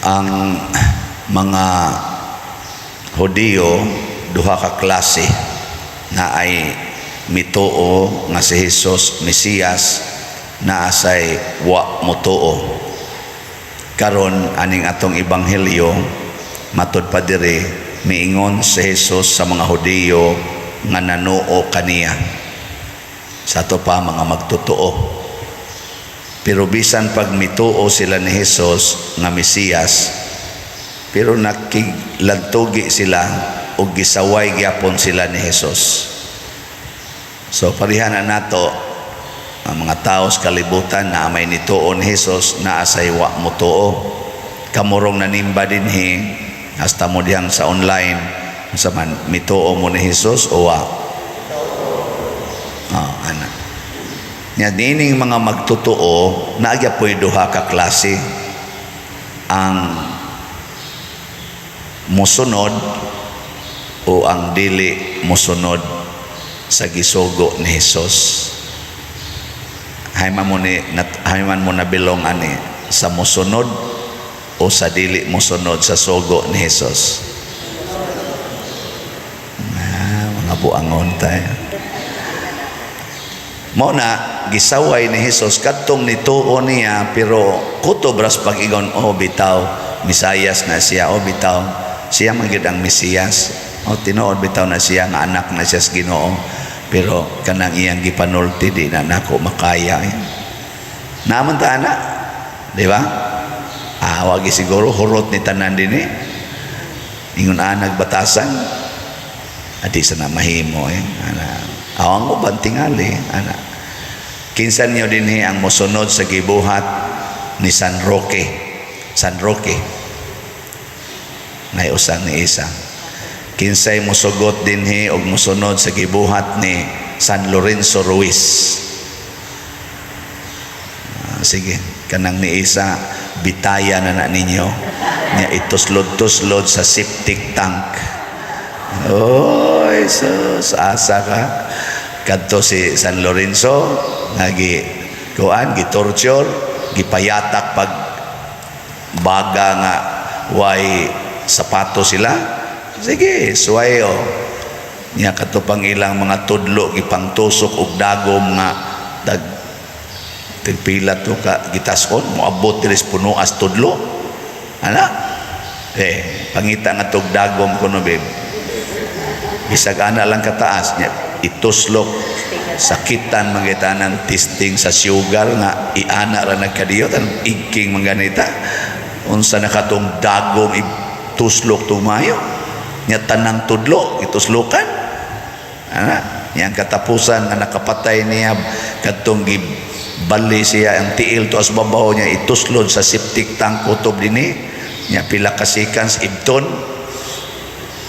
ang mga Hudiyo duha ka klase na ay mituo nga si Jesus Mesiyas na asay wa mutuo. Karon aning atong ebanghelyo matud pa diri miingon si Jesus sa mga Hudiyo nga nanuo kaniya. Sa to pa mga magtutuo. Pero bisan pag mituo sila ni Jesus nga Mesiyas, pero nakiglantugi sila o gisaway gyapon sila ni Jesus. So parihan na nato ang mga tao sa kalibutan na may nituo ni Jesus na asay wa mutuo. Kamurong nanimba dinhi hasta mo diyang sa online sa man mituo mo ni Jesus o wa. Ana. Nya dining mga magtutuo naagya po'y duha ka klase. Ang musunod o ang dili musunod sa gisugo ni Jesus. Hayman mo na bilong ani sa musunod o sa dili musunod sa sugo ni Jesus. Mga buangon tayo. Mo na gisaway ni Jesus kadtong nituo niya pero kutobras pag-ingon bitaw Misayas na siya bitaw siya man gyud ang Mesiyas tinuod bitaw na siya nga anak na siya sa Ginoo pero kanang iyang gipanulti di na nako makaya naman ta ana di ba wagi siguro hurot ni tanan dinhi ingon nagbatasan adi sa na mahimo ana awang uban tingali ana kinsan niyo dinhi ang mosunod sa gibuhat ni San Roque na usan ni isa kinsay mosugot dinhi og mosunod sa gibuhat ni San Lorenzo Ruiz. Sige kanang ni isa bitaya na ninyo niya ituslod-tuslod sa septic tank. Jesus asa ka kadto si San Lorenzo gitorture gipayatak pag baga nga way sapato sila. Sige, suwayo. Niya katupang ilang mga tudlo gipangtusok og dagom nga tigpila to ka gitason moabot diri sa puno as tudlo. Ana? Pangita nga tog dagom kuno babe. Bisag ana lang kataas niya ituslok sakitan mangitanan testing sa sugar nga iana ra nagkadiyot ang iking mangganita. Unsa nakatong dagom tuslok tumayo nya tanang tudlo ituslokan yang katapusan nga nakapatay niya kadtong gibali siya ang tiil to as babaw niya ituslod sa septic tank kutob dinhi nya pila ka seconds ibton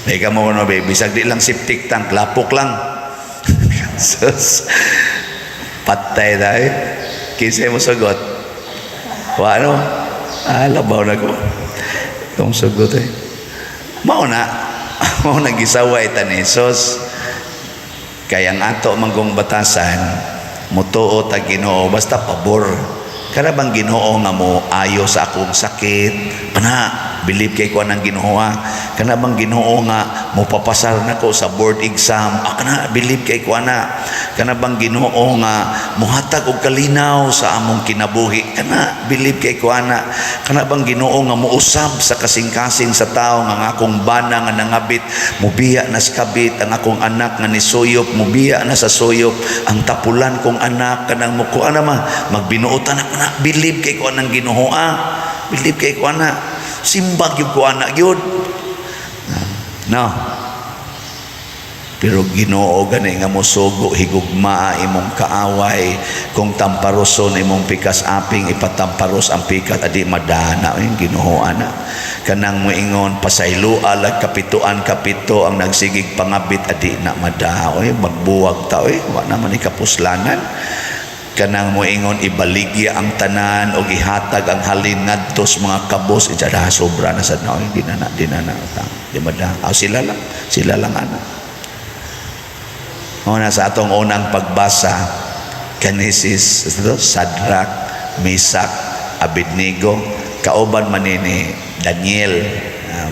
may ka mo bisag di lang septic tank lapok lang sus patay dahil kinsa mo sagot ano labaw na ko itong sugot mauna gisaway ta ni Jesus kaya ang ato manggong batasan mutuo ta Ginoo basta pabor kana bang Ginoo nga mo ayo sa akong sakit pana believe kay ko nang Ginoo kana bang Ginoo nga mo papasar nako sa board exam kana believe kay ko kana bang Ginoo nga mohatag og kalinaw sa among kinabuhi kana believe kay ko kana bang Ginoo nga mousab sa kasing-kasing sa tao nga akong bana nga nangabit mubiya na sa kabit ang akong anak nga nisuyop mubiya na sa suyop ang tapulan kong anak kanang mukuan magbinuotan na believe kay ko nang Ginoo believe kay ko simbag yung ko anak yun no pero Ginoo gani nga mosugo higugma imong kaaway kung tamparoson imong pikas aping ipatamparos ang pikat adi madana yung Ginoo kanang moingon pasaylo alag kapito ang nagsigig pangabit adi na madaw magbuwag ta wa naman ikapuslanan kanang moingon ibaligya ang tanan o ihatag ang halin ngadto sa mga kabos ijada sobra na sad na di na di mada sila lang ana sa atong unang pagbasa Genesis Sadrak Mesak Abednego kauban man ni Daniel,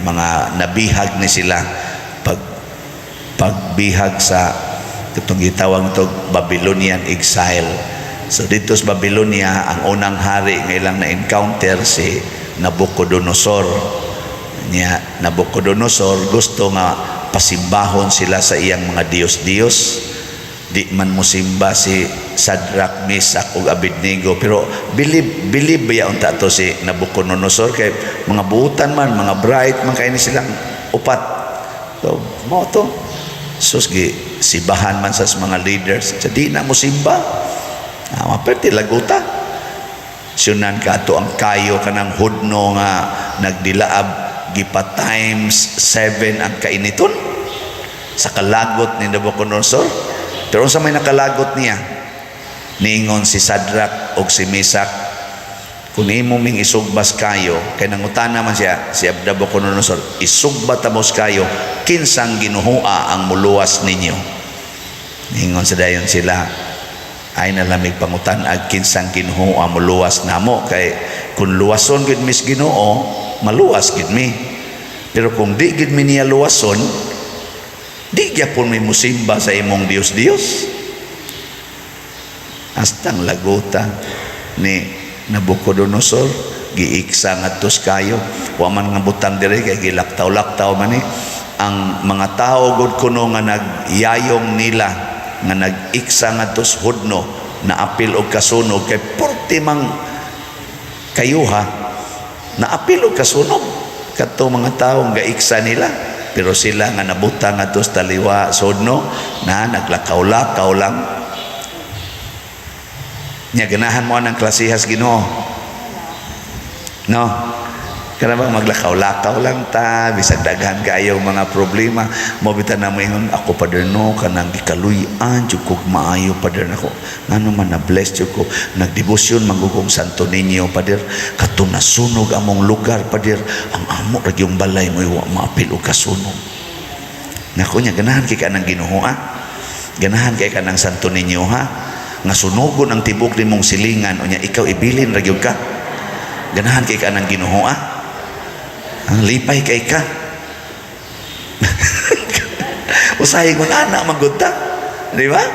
mga nabihag ni sila pagbihag sa itong gitawag itong Babylonian exile. So dito sa Babylonia, ang unang hari ng ilang na-encounter si Nabucodonosor. Nabucodonosor gusto nga pasimbahon sila sa iyang mga Diyos-Diyos. Di man musimba si Shadrach, Meshach ug Abednego, pero believe ba unta to si Nabucodonosor kay mga buutan man, mga bright man kay ni silang upat. So mo to sus sibahan man sa mga leaders, sa di na musimba. Maperti laguta. Sunan ka to ang kayo kanang hudno nga nagdilaab gipa times 7 ang kainiton sa kalagot ni Nabucodonosor. Pero sa may nakalagot niya, niingon si Shadrach o si Meshach, kung imo ming isugbas kayo, kay nangutana man siya, si Nabucodonosor, isugbat tamos kayo, kinsang ginuhua ang muluwas ninyo. Niingon sa dayon sila, ay nalamig pangutan-ag kinsang ginuhua muluwas namo, kay kung luwason gid mis Ginoo, maluwas gid mi. Pero kung di gid mi niya luwason, di gyapon may musimba sa imong Dios-Dios. Hastang laguta ni Nabucodonosor, giiksa ngadtos kayo, wa man nga butang diri kay gilaktaw-laktaw man ni ang mga tao gud kuno nga nagyayong nila nga nag-iksa ngadtos hudno na apil og kasunog kay porti mang kayuha na apil og kasunog kadto mga tawo nga iksa nila. Pero sila nga nabutang atos taliwa sodno na naglakaw-lakaw lang. Nya ganahan mo ang klasihas Ginoo. No? Kana ba maglakaw-lakaw lang ta, bisag daghan kayo mga problema, mo bitan na mo ingon ako Padre no kanang gikaluy-an jud ko maayo Padre nako. Ngano man na bless jud ko nagdebosyon manggugong Santo Niño Padre. Katong nasunog among lugar Padre, ang amo ra yung balay mo iwa maapil og kasunog. Nako nya ganahan kay kanang Ginoo ha. Ganahan kay kanang Santo Niño ha. Nga sunogon ang tibok nimong silingan unya ikaw ibilin ra gyud ka. Ganahan kay kanang Ginoo ha. Ang lipay kay ka. Usahay ko na anak maggunta. Di ba?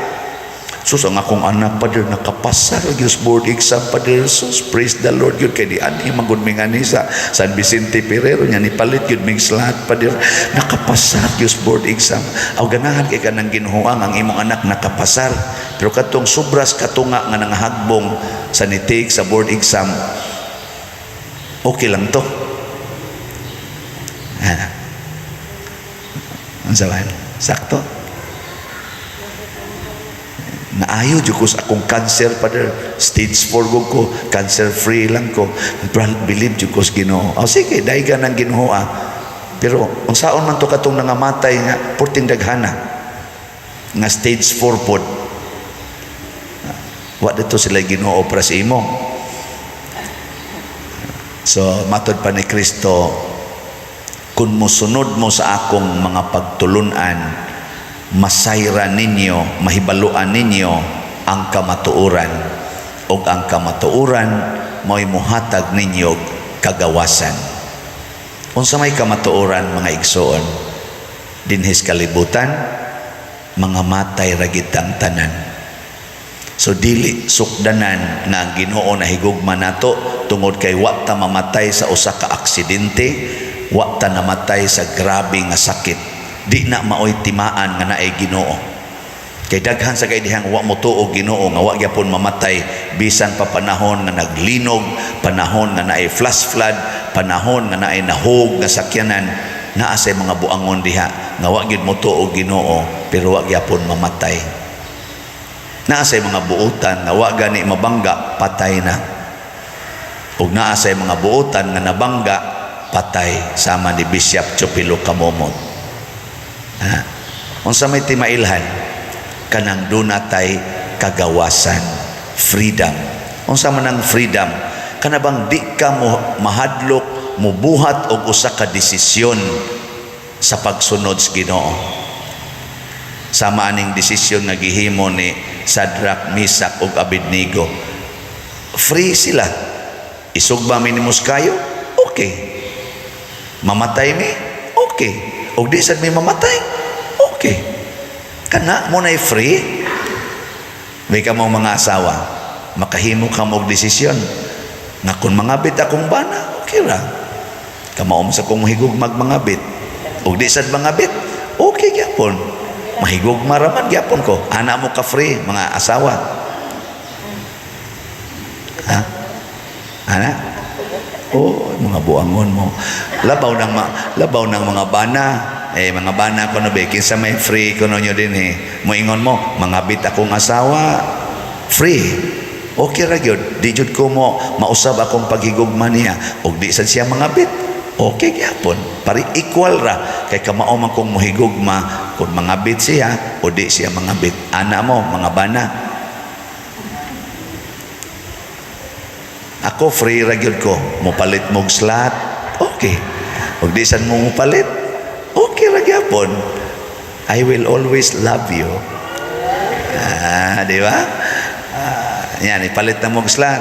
Sus, ang akong anak Padre nakapasar Diyos board exam Padre sus. Praise the Lord yun. Kaya di ani magundmingan ni sa San Vicente Ferrero niya nipalit yun mig slat Padre nakapasar Diyos board exam. Aw ganahan kay ka ng Ginoo ang imong anak nakapasar. Pero katong sobras katunga nga nangahagbong sa nitik sa board exam, okay lang to. Ang sabahan, sakto. Naayo jud ko sa akong cancer Padre, stage 4 gud ko, cancer free lang ko. Believe jud ko sa Ginoo. O sige, daigan ang Ginoo Pero unsaon man to katong nangamatay nga porting daghana nga stage 4 pod. Wa dito sila Ginoo para sa imo. So matod pa ni Kristo, kung musunod mo sa akong mga pagtulunan, masayra ninyo, mahibaluan ninyo ang kamatuoran, o ang kamatuoran mo'y muhatag ninyo kagawasan. Unsa may kamatuoran mga igsoon? Dinhis kalibutan, mga matay ragid ang tanan. So dili sukdanan nga ang Ginoo nahigugma nato tungod kay wa ta mamatay sa usa ka aksidente, wa ta namatay sa grabe nga sakit, di na maoy timaan nga naay Ginoo. Kay daghan sa kay dihang wa mo tuo Ginoo nga wa gyapon mamatay bisan pa panahon nga naglinog, panahon nga naay flash flood, panahon nga naay nahog nga sakyanan, naa say mga buangon diha nga wa gyud mo tuo Ginoo pero wa gyapon mamatay. Naa say mga buotan nga wa gani mabangga, patay na. Ug naa say mga buotan nga nabangga, patay, sama ni Bishop Chopilo Kamomot. Unsa may timailhan kanang dunatay kagawasan, freedom. Unsa man ang freedom? Kana bang di ka mo mahadlok, mubuhat og usa ka desisyon sa pagsunod sa Ginoo. Sama aning desisyon nga gihimo ni Shadrach, Meshach ug Abednego. Free sila. Isugba minimos kayo, okay. Mamatay mi, okay. O di sad mi mamatay, okay. Kana mo na free. May ka mong mga asawa, makahimo ka mong desisyon nga kung mangabit akong bana, okay ra. Kamaom sa kong mahigugmag mangabit. O di sad mangabit, okay gyapon. Mahigugma raman gyapon ko. Ana mo ka free mga asawa. Ha? Ana? Oh, mga buangon mo. Labaw ng mga bana. Mga bana ko na be, kinsa may free ko nyo din Moingon mo, mangabit akong asawa, free. Okay ra gyud. Di jud ko mo mausab akong paghigugma niya. Og di sad siya mangabit. Okay gyapon. Pari equal ra kay kamao man kong mohigugma kung mangabit siya o di siya mangabit. Ana mo, mga bana. Ako free ra gyud ko. Mopalit mog slot. Okay. Og di sad mo mopalit. Okay ra gyapon. I will always love you. Di ba? Yan, ipalit na mong slot.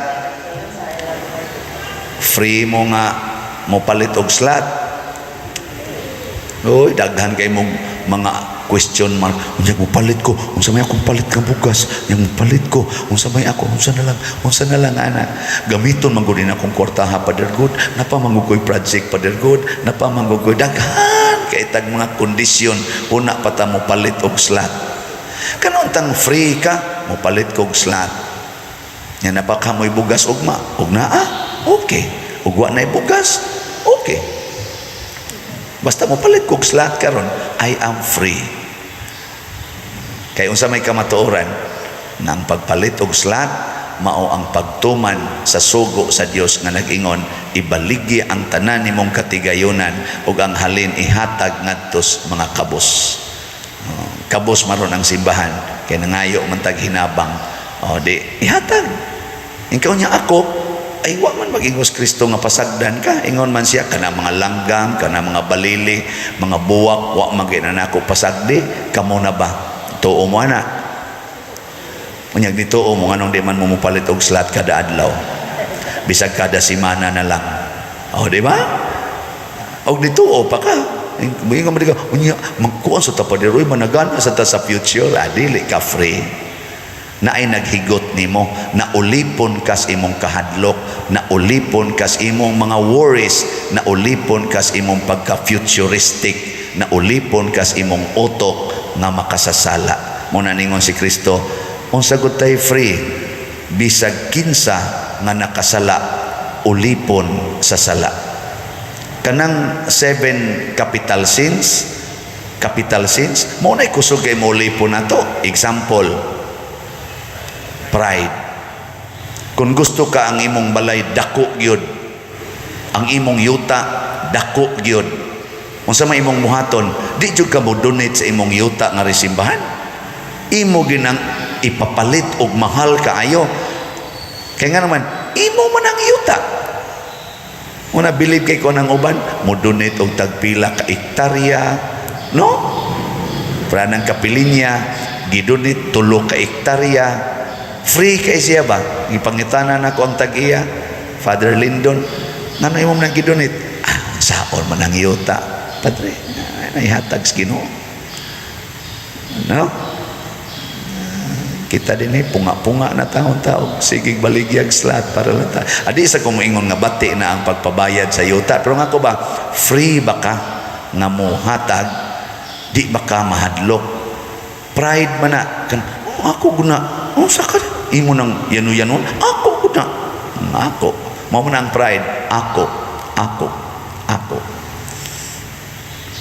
Free mo nga mo palit og slot. Oy, daghan kay mong mga question mark. Unsa mo palit ko? Unsa may akong palit nga bugas? Yang mo palit ko? Unsa may ako? Unsa na lang ana? Gamiton man gud akong kwarta ha Father God. Napa mangugoy project Father God. Napa mangugoy daghan kay tag mga kondisyon una pa ta mo palit og slot. Kanon tang free ka mo palit kog slot. Nya napaka mo'y bugas ugma. Ug naa, okay. Ug wa nay bugas, okay. Basta mo palit kog slot karon, I am free. Kay unsa may kamatuoran nang pagpalit og slot mao ang pagtuman sa sugo sa Dios nga nag-ingon, ibaligi ang tanan nimong katigayunan ug ang halin ihatag ngadtos mga kabos. Kabos maron ang simbahan kay nangayo man tag hinabang. Di ihatag. Ikaw niya ako, ay wa man mag-ingos Kristo nga pasagdan ka. Ingon man siya, kana mga langgang, kana mga balili, mga buwak, wa maginanako pasagdi. Kamo na ba? Tuo mo na. Unyag ni tuo mo, anong di man mo mupalit og slot kada adlaw. Bisag kada simana na lang. Di ba? Og di tuo pa ka. Ingon mo di ka, magkuhan sa tapadiroy, managana sa ta sa future, dili ka free. Na ay naghigot nimo, na ulipon kas imong kahadlok, na ulipon kas imong mga worries, na ulipon kas imong pagka-futuristic, na ulipon kas imong utok nga makasasala. Muna ningon si Kristo, unsa gud tay free, bisag kinsa nga nakasala, ulipon sa sala. Kanang 7 capital sins, mo na kusog kay mo ulipon na to. Example, pride. Kung gusto ka ang imong balay dako gyud, ang imong yuta dako gyud, unsa may imong muhaton, di jud ka mo donate sa imong yuta nga resimbahan. Imo ginang ipapalit og mahal kaayo. Kaya nga naman, imo man ang yuta. Una believe kay ko nang uban, mo donate og tagpila ka hektarya, no? Para nang kapilinya, gidonate 3 ka hektarya. Free kay siya ba? Ipangitanan ako ang tag-iya, Father Lindon, ngano imong nang gidonate? Saon man ang yuta, Padre, naihatag sa Ginoo. No? Kita din punga-punga na taon-taon, sigig baligyag slot para lata. Adi sa kung ingon nga bati na ang pagpabayad sa yuta. Pero nga ko ba, free ba ka nga mo hatag, di ba ka mahadlok? Pride man na, ako guna, sa ka imo nang yanu-yanon, ako guna, ako. Mao man ang pride, ako.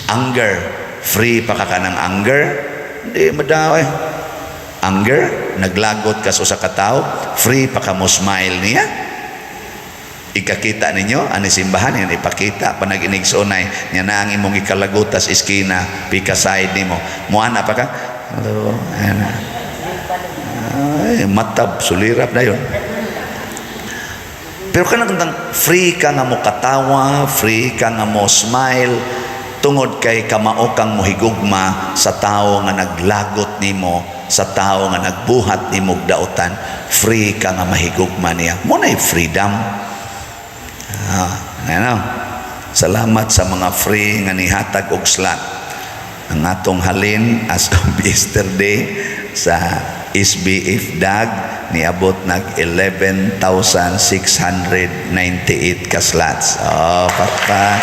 Anger, free pa ka ng anger? Hindi madaway. Anger, naglagot ka sa usa ka tawo, free pa ka mo smile niya. Ikakita ninyo ani simbahan yan ipakita panaginig sonay nya na ang imong ikalagutas iskina pika side nimo. Muana pa ka? Matab sulirap na yun. Pero kanang free ka nga mo katawa, free ka nga mo smile tungod kay kamao kang mohigugma sa tao nga naglagot nimo, sa tao nga nagbuhat nimo og daotan. Free ka nga mahigugma niya. Mo nay freedom. Ano? Salamat sa mga free nga nihatag og slot. Ang atong halin as of yesterday sa SBF DAG niabot nag 11,698 ka slots. Oh, pakpak.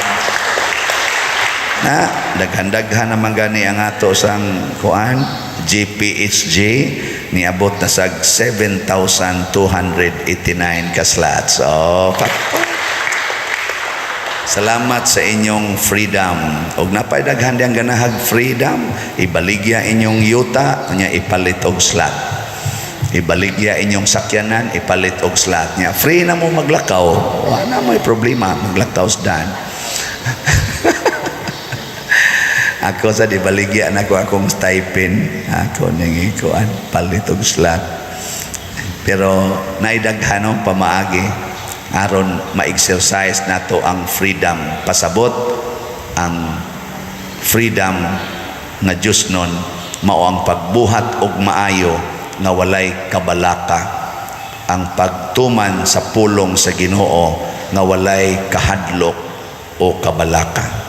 Na daghan-daghan naman gani ang ato sang kuan GPHG niabot na sag 7,289 ka slots. Oh, pakpak. Salamat sa inyong freedom. Og napay daghan diyang ganahag freedom, ibaligya inyong yuta, nya ipalit og slot. Ibaligya inyong sakyanan, ipalit og slot nya. Free na mo maglakaw. Wala may problema maglakaw dan. Ako sa dibaligya na ko akong stipend. Ako nang ikuan palit og slot. Pero naidaghanon pamaagi aron ma-exercise nato ang freedom. Pasabot ang freedom nga Diyos nun mao ang pagbuhat og maayo nga walay kabalaka, ang pagtuman sa pulong sa Ginoo nga walay kahadlok o kabalaka.